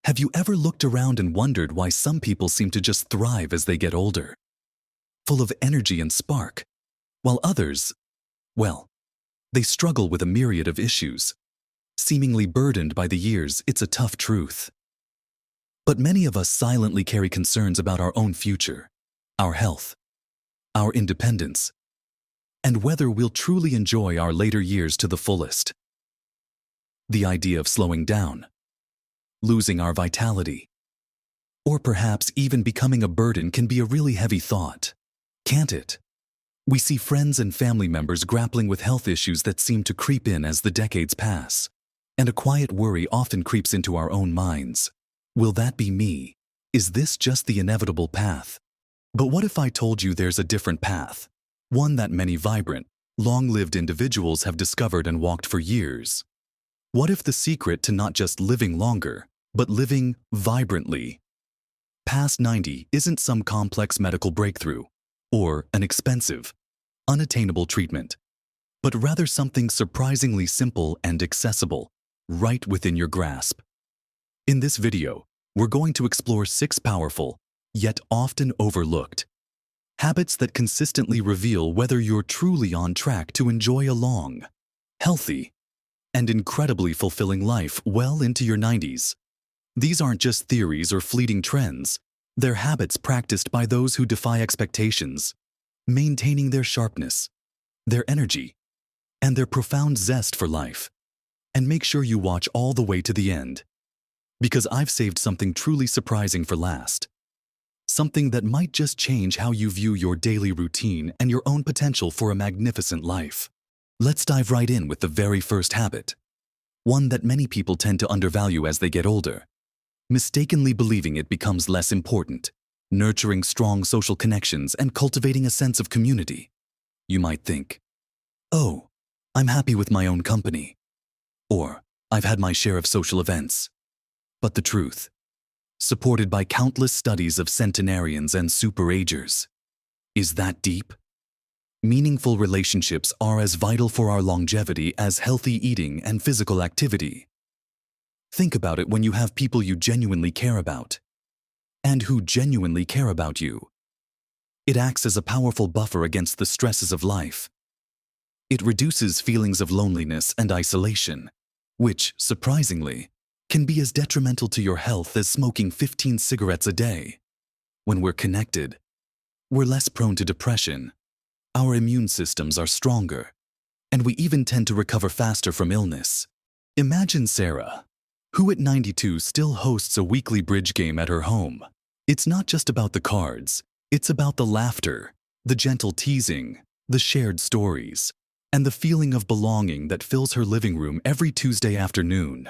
Have you ever looked around and wondered why some people seem to just thrive as they get older, full of energy and spark, while others, well, they struggle with a myriad of issues, seemingly burdened by the years? It's a tough truth. But many of us silently carry concerns about our own future, our health, our independence, and whether we'll truly enjoy our later years to the fullest. The idea of slowing down, losing our vitality, or perhaps even becoming a burden can be a really heavy thought, can't it? We see friends and family members grappling with health issues that seem to creep in as the decades pass, and a quiet worry often creeps into our own minds. Will that be me? Is this just the inevitable path? But what if I told you there's a different path? One that many vibrant, long-lived individuals have discovered and walked for years. What if the secret to not just living longer, but living vibrantly past 90 isn't some complex medical breakthrough or an expensive, unattainable treatment, but rather something surprisingly simple and accessible, right within your grasp? In this video, we're going to explore 6 powerful, yet often overlooked, habits that consistently reveal whether you're truly on track to enjoy a long, healthy, and incredibly fulfilling life well into your 90s. These aren't just theories or fleeting trends. They're habits practiced by those who defy expectations, maintaining their sharpness, their energy, and their profound zest for life. And make sure you watch all the way to the end, because I've saved something truly surprising for last. Something that might just change how you view your daily routine and your own potential for a magnificent life. Let's dive right in with the very first habit, one that many people tend to undervalue as they get older, mistakenly believing it becomes less important, nurturing strong social connections and cultivating a sense of community. You might think, oh, I'm happy with my own company, or I've had my share of social events. But the truth, supported by countless studies of centenarians and superagers, is that deep? Meaningful relationships are as vital for our longevity as healthy eating and physical activity. Think about it when you have people you genuinely care about, and who genuinely care about you. It acts as a powerful buffer against the stresses of life. It reduces feelings of loneliness and isolation, which, surprisingly, can be as detrimental to your health as smoking 15 cigarettes a day. When we're connected, we're less prone to depression, our immune systems are stronger, and we even tend to recover faster from illness. Imagine Sarah, who at 92 still hosts a weekly bridge game at her home. It's not just about the cards, it's about the laughter, the gentle teasing, the shared stories, and the feeling of belonging that fills her living room every Tuesday afternoon.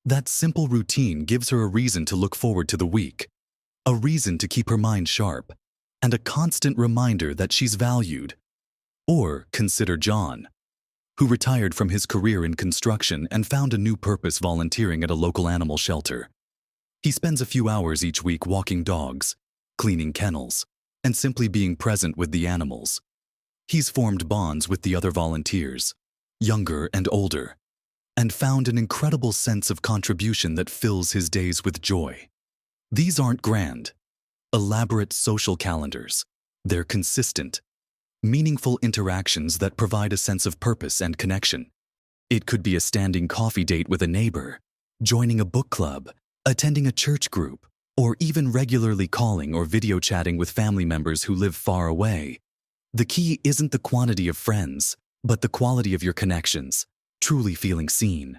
That simple routine gives her a reason to look forward to the week, a reason to keep her mind sharp, and a constant reminder that she's valued. Or consider John, who retired from his career in construction and found a new purpose volunteering at a local animal shelter. He spends a few hours each week walking dogs, cleaning kennels, and simply being present with the animals. He's formed bonds with the other volunteers, younger and older, and found an incredible sense of contribution that fills his days with joy. These aren't grand, elaborate social calendars. They're consistent, meaningful interactions that provide a sense of purpose and connection. It could be a standing coffee date with a neighbor, joining a book club, attending a church group, or even regularly calling or video chatting with family members who live far away. The key isn't the quantity of friends, but the quality of your connections, truly feeling seen,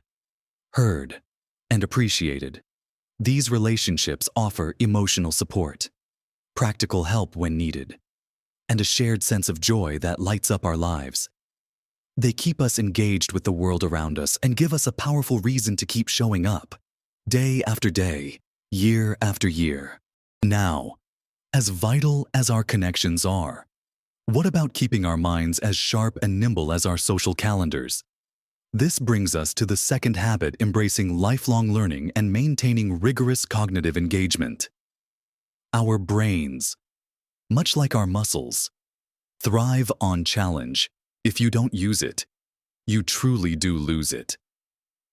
heard, and appreciated. These relationships offer emotional support, practical help when needed, and a shared sense of joy that lights up our lives. They keep us engaged with the world around us and give us a powerful reason to keep showing up, day after day, year after year. Now, as vital as our connections are, what about keeping our minds as sharp and nimble as our social calendars? This brings us to the second habit embracing lifelong learning and maintaining rigorous cognitive engagement. Our brains, much like our muscles, thrive on challenge. If you don't use it, you truly do lose it.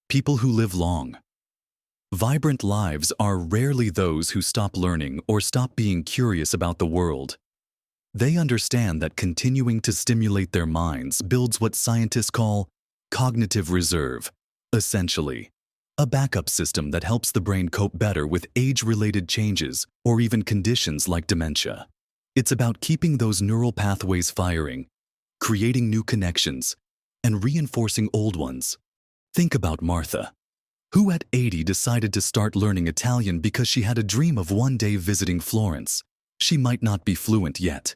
People who live long, Vibrant lives are rarely those who stop learning or stop being curious about the world. They understand that continuing to stimulate their minds builds what scientists call cognitive reserve, essentially, a backup system that helps the brain cope better with age-related changes or even conditions like dementia. It's about keeping those neural pathways firing, creating new connections, and reinforcing old ones. Think about Martha, who at 80 decided to start learning Italian because she had a dream of one day visiting Florence. She might not be fluent yet,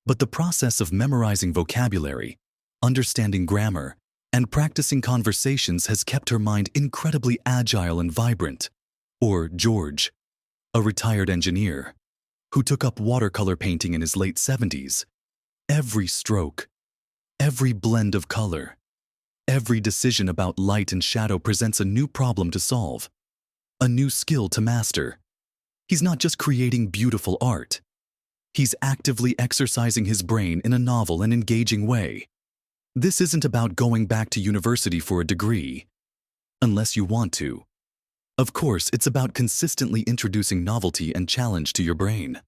but the process of memorizing vocabulary, understanding grammar, and practicing conversations has kept her mind incredibly agile and vibrant. Or George, a retired engineer, who took up watercolor painting in his late 70s. Every stroke, every blend of color, every decision about light and shadow presents a new problem to solve, a new skill to master. He's not just creating beautiful art. He's actively exercising his brain in a novel and engaging way. This isn't about going back to university for a degree, unless you want to. Of course, it's about consistently introducing novelty and challenge to your brain.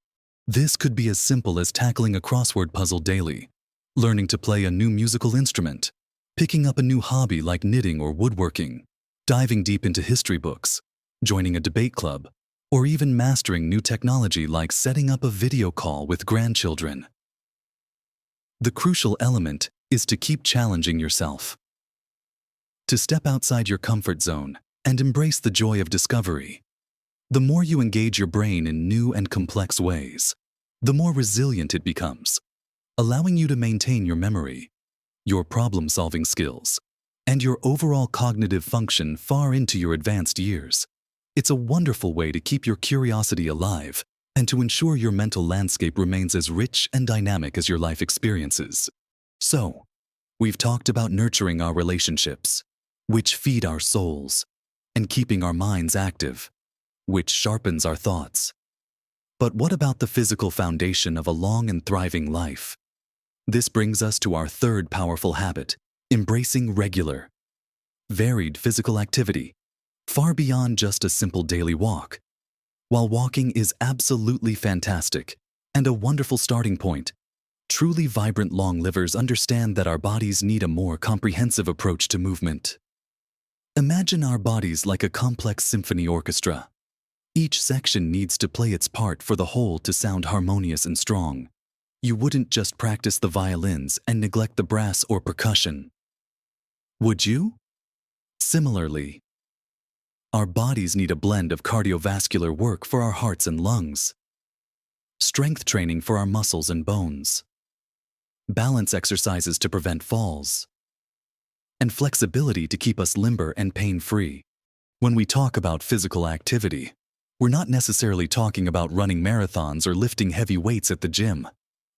This could be as simple as tackling a crossword puzzle daily, learning to play a new musical instrument, picking up a new hobby like knitting or woodworking, diving deep into history books, joining a debate club, or even mastering new technology like setting up a video call with grandchildren. The crucial element is to keep challenging yourself, to step outside your comfort zone and embrace the joy of discovery. The more you engage your brain in new and complex ways, the more resilient it becomes, allowing you to maintain your memory, your problem-solving skills, and your overall cognitive function far into your advanced years. It's a wonderful way to keep your curiosity alive and to ensure your mental landscape remains as rich and dynamic as your life experiences. So, we've talked about nurturing our relationships, which feed our souls, and keeping our minds active, which sharpens our thoughts. But what about the physical foundation of a long and thriving life? This brings us to our third powerful habit, embracing regular, varied physical activity, far beyond just a simple daily walk. While walking is absolutely fantastic and a wonderful starting point, truly vibrant long livers understand that our bodies need a more comprehensive approach to movement. Imagine our bodies like a complex symphony orchestra. Each section needs to play its part for the whole to sound harmonious and strong. You wouldn't just practice the violins and neglect the brass or percussion, would you? Similarly, our bodies need a blend of cardiovascular work for our hearts and lungs, strength training for our muscles and bones, balance exercises to prevent falls, and flexibility to keep us limber and pain-free. When we talk about physical activity, we're not necessarily talking about running marathons or lifting heavy weights at the gym,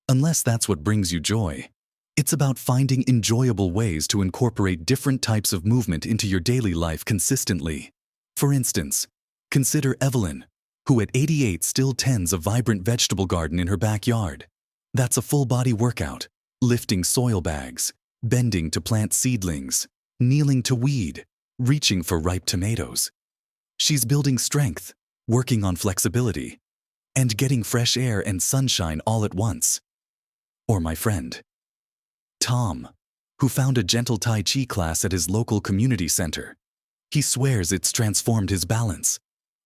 unless that's what brings you joy. It's about finding enjoyable ways to incorporate different types of movement into your daily life consistently. For instance, consider Evelyn, who at 88 still tends a vibrant vegetable garden in her backyard. That's a full-body workout, lifting soil bags, bending to plant seedlings, kneeling to weed, reaching for ripe tomatoes. She's building strength, working on flexibility, and getting fresh air and sunshine all at once. Or my friend, Tom, who found a gentle Tai Chi class at his local community center. He swears it's transformed his balance,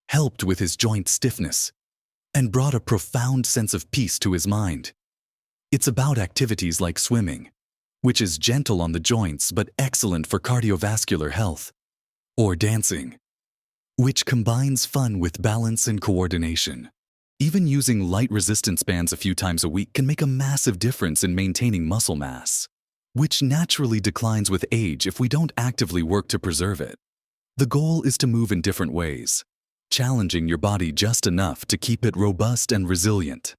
helped with his joint stiffness, and brought a profound sense of peace to his mind. It's about activities like swimming, which is gentle on the joints but excellent for cardiovascular health, or dancing, which combines fun with balance and coordination. Even using light resistance bands a few times a week can make a massive difference in maintaining muscle mass, which naturally declines with age if we don't actively work to preserve it. The goal is to move in different ways, challenging your body just enough to keep it robust and resilient.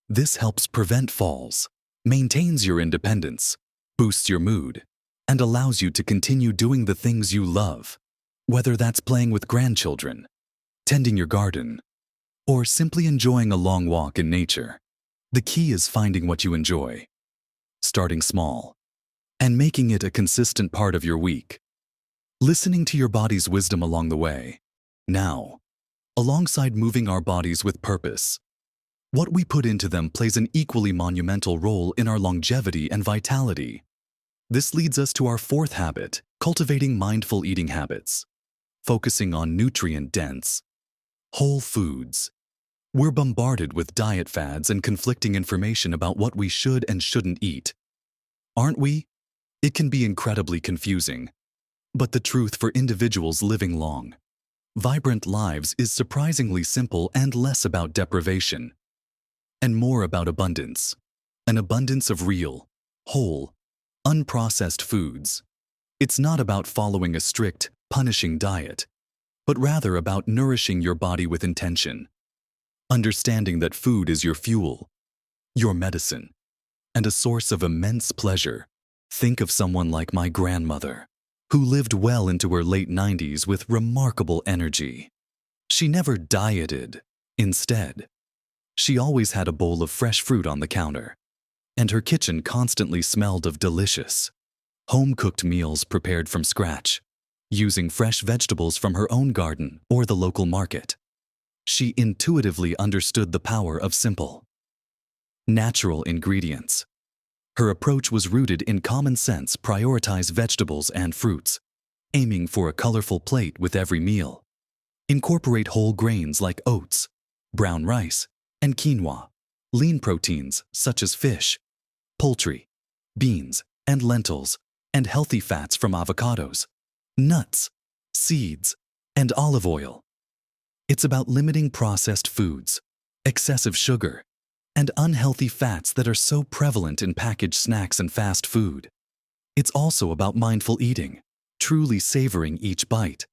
This helps prevent falls, maintains your independence, boosts your mood, and allows you to continue doing the things you love, whether that's playing with grandchildren, tending your garden, or simply enjoying a long walk in nature. The key is finding what you enjoy, starting small, and making it a consistent part of your week. Listening to your body's wisdom along the way, Now, alongside moving our bodies with purpose, what we put into them plays an equally monumental role in our longevity and vitality. This leads us to our fourth habit, cultivating mindful eating habits, focusing on nutrient-dense, whole foods. We're bombarded with diet fads and conflicting information about what we should and shouldn't eat. Aren't we? It can be incredibly confusing. But the truth for individuals living long, vibrant lives is surprisingly simple and less about deprivation, and more about abundance. An abundance of real, whole, unprocessed foods. It's not about following a strict, punishing diet, but rather about nourishing your body with intention. Understanding that food is your fuel, your medicine, and a source of immense pleasure. Think of someone like my grandmother, who lived well into her late 90s with remarkable energy. She never dieted. Instead, she always had a bowl of fresh fruit on the counter, and her kitchen constantly smelled of delicious, home-cooked meals prepared from scratch, using fresh vegetables from her own garden or the local market. She intuitively understood the power of simple, natural ingredients. Her approach was rooted in common sense. Prioritize vegetables and fruits, aiming for a colorful plate with every meal. Incorporate whole grains like oats, brown rice, and quinoa. Lean proteins such as fish, poultry, beans, and lentils, and healthy fats from avocados, nuts, seeds, and olive oil. It's about limiting processed foods, excessive sugar, and unhealthy fats that are so prevalent in packaged snacks and fast food. It's also about mindful eating, truly savoring each bite,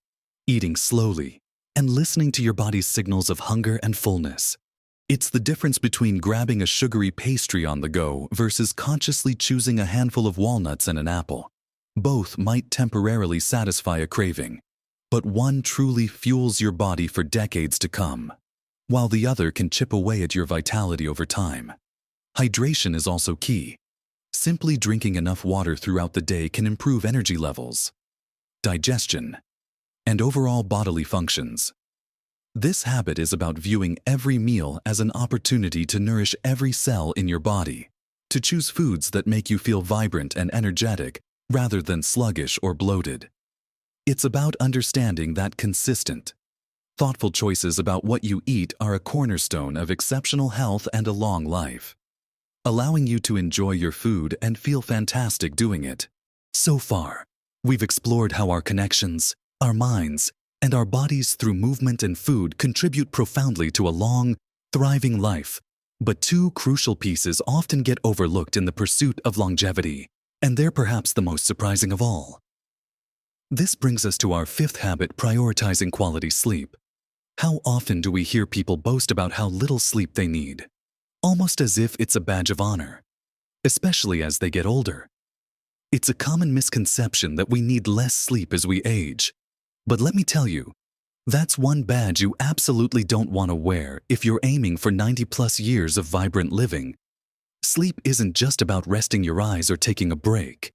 eating slowly, and listening to your body's signals of hunger and fullness. It's the difference between grabbing a sugary pastry on the go versus consciously choosing a handful of walnuts and an apple. Both might temporarily satisfy a craving, but one truly fuels your body for decades to come, while the other can chip away at your vitality over time. Hydration is also key. Simply drinking enough water throughout the day can improve energy levels, digestion, and overall bodily functions. This habit is about viewing every meal as an opportunity to nourish every cell in your body, to choose foods that make you feel vibrant and energetic rather than sluggish or bloated. It's about understanding that consistent, thoughtful choices about what you eat are a cornerstone of exceptional health and a long life, allowing you to enjoy your food and feel fantastic doing it. So far, we've explored how our connections, our minds, and our bodies through movement and food contribute profoundly to a long, thriving life. But two crucial pieces often get overlooked in the pursuit of longevity, and they're perhaps the most surprising of all. This brings us to our fifth habit, prioritizing quality sleep. How often do we hear people boast about how little sleep they need, almost as if it's a badge of honor, especially as they get older? It's a common misconception that we need less sleep as we age. But let me tell you, that's one badge you absolutely don't want to wear if you're aiming for 90+ years of vibrant living. Sleep isn't just about resting your eyes or taking a break.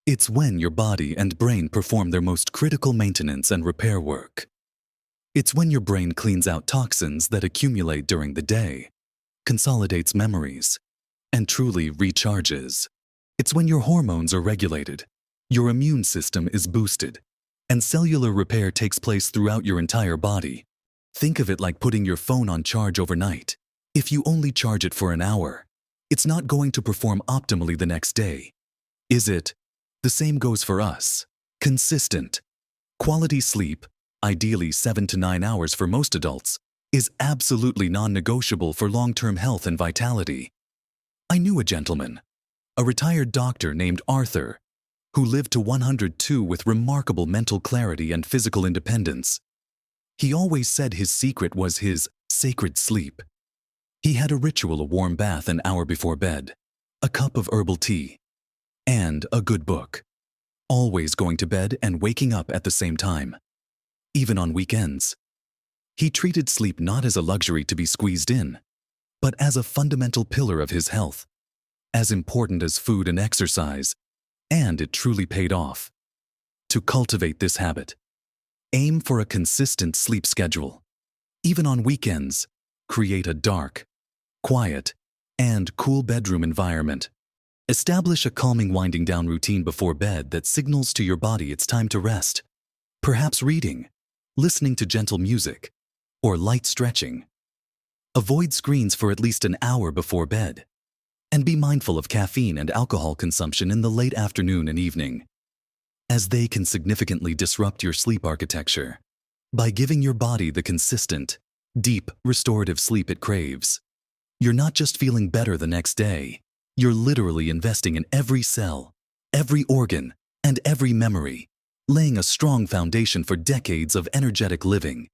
It's when your body and brain perform their most critical maintenance and repair work. It's when your brain cleans out toxins that accumulate during the day, consolidates memories, and truly recharges. It's when your hormones are regulated, your immune system is boosted, and cellular repair takes place throughout your entire body. Think of it like putting your phone on charge overnight. If you only charge it for an hour, it's not going to perform optimally the next day, is it? The same goes for us. Consistent, quality sleep, ideally 7 to 9 hours for most adults, is absolutely non-negotiable for long-term health and vitality. I knew a gentleman, a retired doctor named Arthur, who lived to 102 with remarkable mental clarity and physical independence. He always said his secret was his sacred sleep. He had a ritual: a warm bath an hour before bed, a cup of herbal tea, and a good book. Always going to bed and waking up at the same time, even on weekends. He treated sleep not as a luxury to be squeezed in, but as a fundamental pillar of his health, as important as food and exercise. And it truly paid off. To cultivate this habit, Aim for a consistent sleep schedule. Even on weekends, create a dark, quiet, and cool bedroom environment. Establish a calming winding down routine before bed that signals to your body it's time to rest. Perhaps reading, listening to gentle music, or light stretching. Avoid screens for at least an hour before bed. And be mindful of caffeine and alcohol consumption in the late afternoon and evening, as they can significantly disrupt your sleep architecture. By giving your body the consistent, deep, restorative sleep it craves, you're not just feeling better the next day, you're literally investing in every cell, every organ, and every memory, laying a strong foundation for decades of energetic living.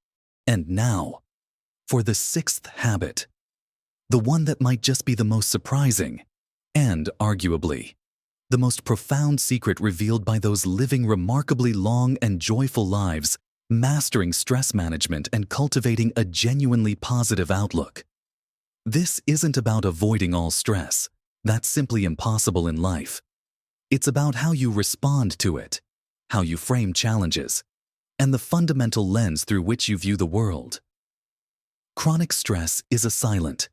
And now, for the sixth habit, the one that might just be the most surprising, and arguably, the most profound secret revealed by those living remarkably long and joyful lives, mastering stress management and cultivating a genuinely positive outlook. This isn't about avoiding all stress. That's simply impossible in life. It's about how you respond to it, how you frame challenges, and the fundamental lens through which you view the world. Chronic stress is a silent,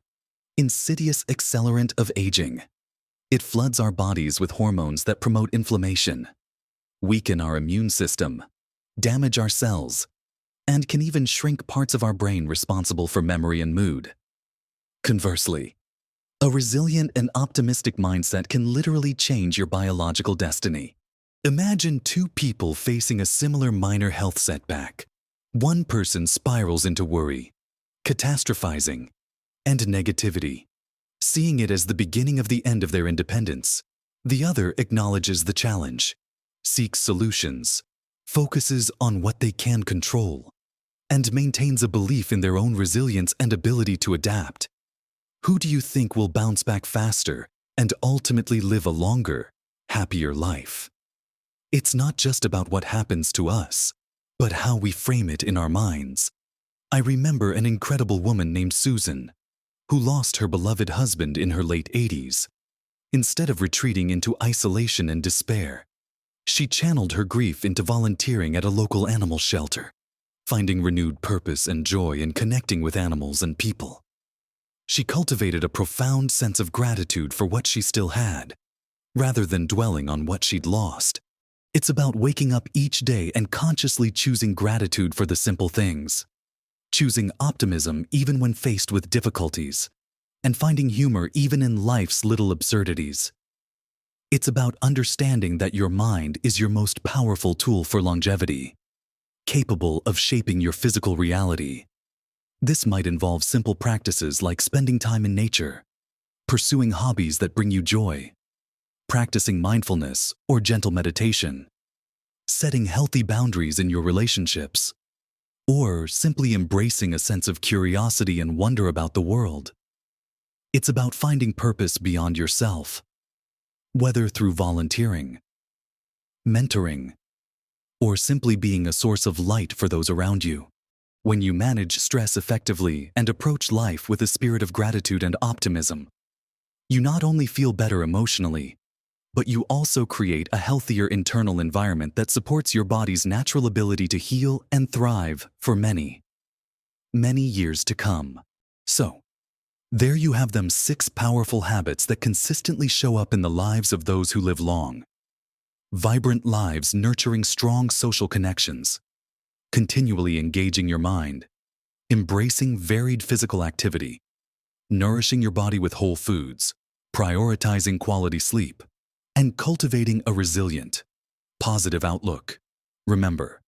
insidious accelerant of aging. It floods our bodies with hormones that promote inflammation, weaken our immune system, damage our cells, and can even shrink parts of our brain responsible for memory and mood. Conversely, a resilient and optimistic mindset can literally change your biological destiny. Imagine two people facing a similar minor health setback. One person spirals into worry, catastrophizing, and negativity, seeing it as the beginning of the end of their independence. The other acknowledges the challenge, seeks solutions, focuses on what they can control, and maintains a belief in their own resilience and ability to adapt. Who do you think will bounce back faster and ultimately live a longer, happier life? It's not just about what happens to us, but how we frame it in our minds. I remember an incredible woman named Susan, who lost her beloved husband in her late 80s. Instead of retreating into isolation and despair, she channeled her grief into volunteering at a local animal shelter, finding renewed purpose and joy in connecting with animals and people. She cultivated a profound sense of gratitude for what she still had, rather than dwelling on what she'd lost. It's about waking up each day and consciously choosing gratitude for the simple things, choosing optimism even when faced with difficulties, and finding humor even in life's little absurdities. It's about understanding that your mind is your most powerful tool for longevity, capable of shaping your physical reality. This might involve simple practices like spending time in nature, pursuing hobbies that bring you joy, practicing mindfulness or gentle meditation, setting healthy boundaries in your relationships, or simply embracing a sense of curiosity and wonder about the world. It's about finding purpose beyond yourself, whether through volunteering, mentoring, or simply being a source of light for those around you. When you manage stress effectively and approach life with a spirit of gratitude and optimism, you not only feel better emotionally, but you also create a healthier internal environment that supports your body's natural ability to heal and thrive for many, many years to come. So, there you have them 6 powerful habits that consistently show up in the lives of those who live long, vibrant lives nurturing strong social connections, continually engaging your mind, embracing varied physical activity, nourishing your body with whole foods, prioritizing quality sleep, and cultivating a resilient, positive outlook. Remember,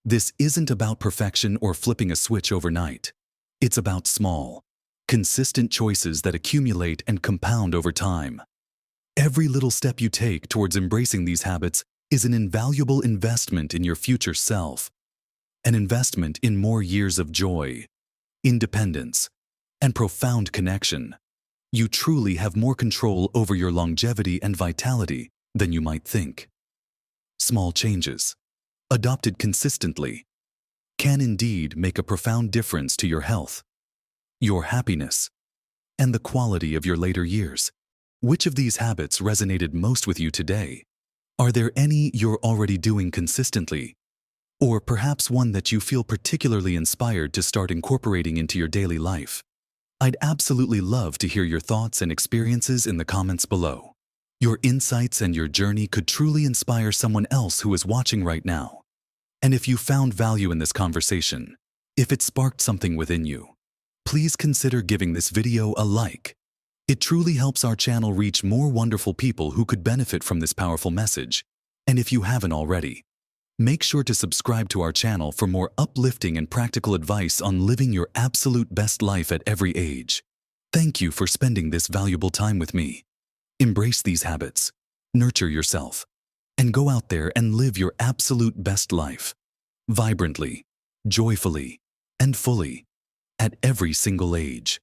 this isn't about perfection or flipping a switch overnight. It's about small, consistent choices that accumulate and compound over time. Every little step you take towards embracing these habits is an invaluable investment in your future self, an investment in more years of joy, independence, and profound connection. You truly have more control over your longevity and vitality than you might think. Small changes, adopted consistently, can indeed make a profound difference to your health, your happiness, and the quality of your later years. Which of these habits resonated most with you today? Are there any you're already doing consistently? Or perhaps one that you feel particularly inspired to start incorporating into your daily life. I'd absolutely love to hear your thoughts and experiences in the comments below. Your insights and your journey could truly inspire someone else who is watching right now. And if you found value in this conversation, if it sparked something within you, please consider giving this video a like. It truly helps our channel reach more wonderful people who could benefit from this powerful message. And if you haven't already, make sure to subscribe to our channel for more uplifting and practical advice on living your absolute best life at every age. Thank you for spending this valuable time with me. Embrace these habits, nurture yourself, and go out there and live your absolute best life. Vibrantly, joyfully, and fully, at every single age.